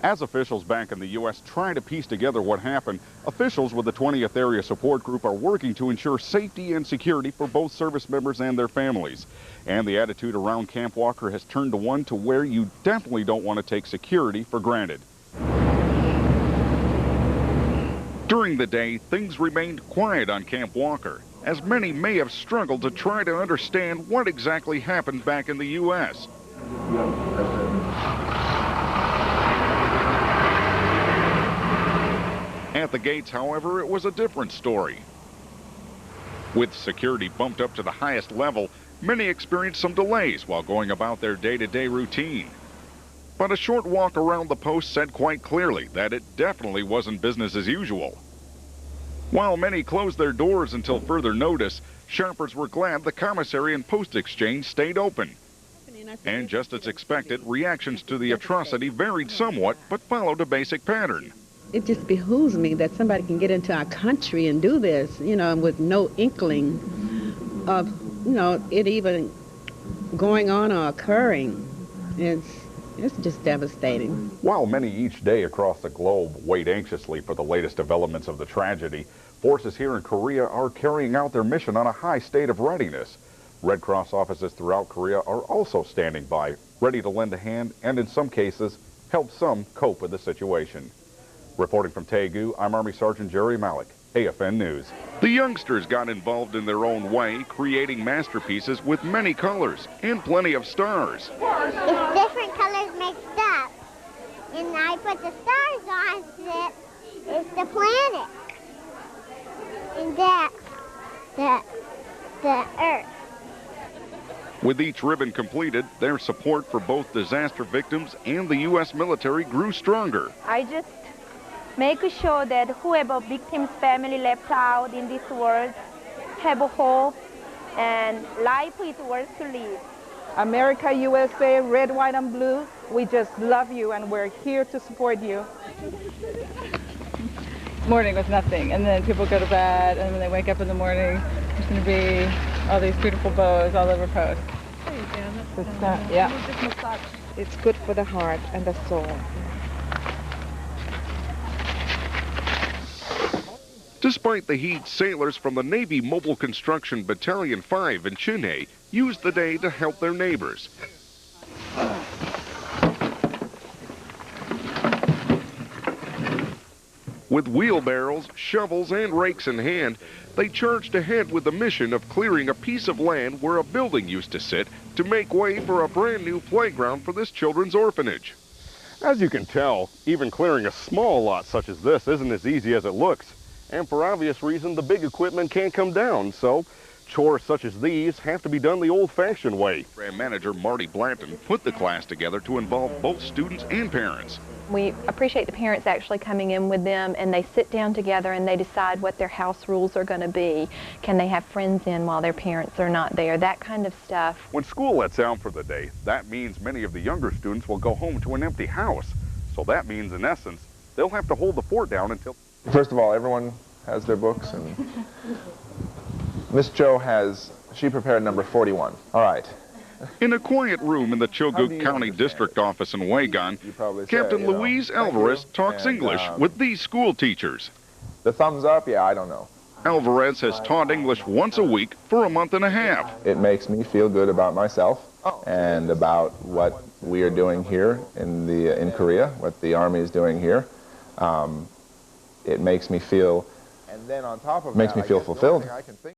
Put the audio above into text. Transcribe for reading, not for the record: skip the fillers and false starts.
As officials back in the U.S. try to piece together what happened, officials with the 20th Area Support Group are working to ensure safety and security for both service members and their families. And the attitude around Camp Walker has turned to one to where you definitely don't want to take security for granted. During the day, things remained quiet on Camp Walker, as many may have struggled to try to understand what exactly happened back in the U.S. At the gates, however, it was a different story. With security bumped up to the highest level, many experienced some delays while going about their day-to-day routine. But a short walk around the post said quite clearly that it definitely wasn't business as usual. While many closed their doors until further notice, shoppers were glad the commissary and post exchange stayed open. And just as expected, reactions to the atrocity varied somewhat, but followed a basic pattern. It just behooves me that somebody can get into our country and do this, with no inkling of, it even going on or occurring. It's just devastating. While many each day across the globe wait anxiously for the latest developments of the tragedy, forces here in Korea are carrying out their mission on a high state of readiness. Red Cross offices throughout Korea are also standing by, ready to lend a hand and in some cases help some cope with the situation. Reporting from Daegu, I'm Army Sergeant Jerry Malec, AFN News. The youngsters got involved in their own way, creating masterpieces with many colors and plenty of stars. It's different colors mixed up, and I put the stars on it. It's the planet, and that's the Earth. With each ribbon completed, their support for both disaster victims and the U.S. military grew stronger. I just make sure that whoever victim's family left out in this world have a hope and life is worth to live. America, USA, red, white, and blue, we just love you and we're here to support you. Morning was nothing, and then people go to bed, and when they wake up in the morning, there's going to be all these beautiful bows all over post. Yeah. It's good for the heart and the soul. Despite the heat, sailors from the Navy Mobile Construction Battalion 5 in Chunhae used the day to help their neighbors. With wheelbarrows, shovels, and rakes in hand, they charged ahead with the mission of clearing a piece of land where a building used to sit to make way for a brand new playground for this children's orphanage. As you can tell, even clearing a small lot such as this isn't as easy as it looks. And for obvious reason, the big equipment can't come down, so chores such as these have to be done the old-fashioned way. Program manager Marty Blanton put the class together to involve both students and parents. We appreciate the parents actually coming in with them, and they sit down together and they decide what their house rules are going to be. Can they have friends in while their parents are not there? That kind of stuff. When school lets out for the day, that means many of the younger students will go home to an empty house. So that means, in essence, they'll have to hold the fort down until... First of all, everyone has their books, and Miss Jo she prepared number 41. All right. In a quiet room in the Choguk County District Office in Wagon, Captain Louise Alvarez talks English with these school teachers. The thumbs up? Yeah, I don't know. Alvarez has taught English once a week for a month and a half. It makes me feel good about myself and about what we are doing here in Korea, what the Army is doing here. It makes me feel fulfilled.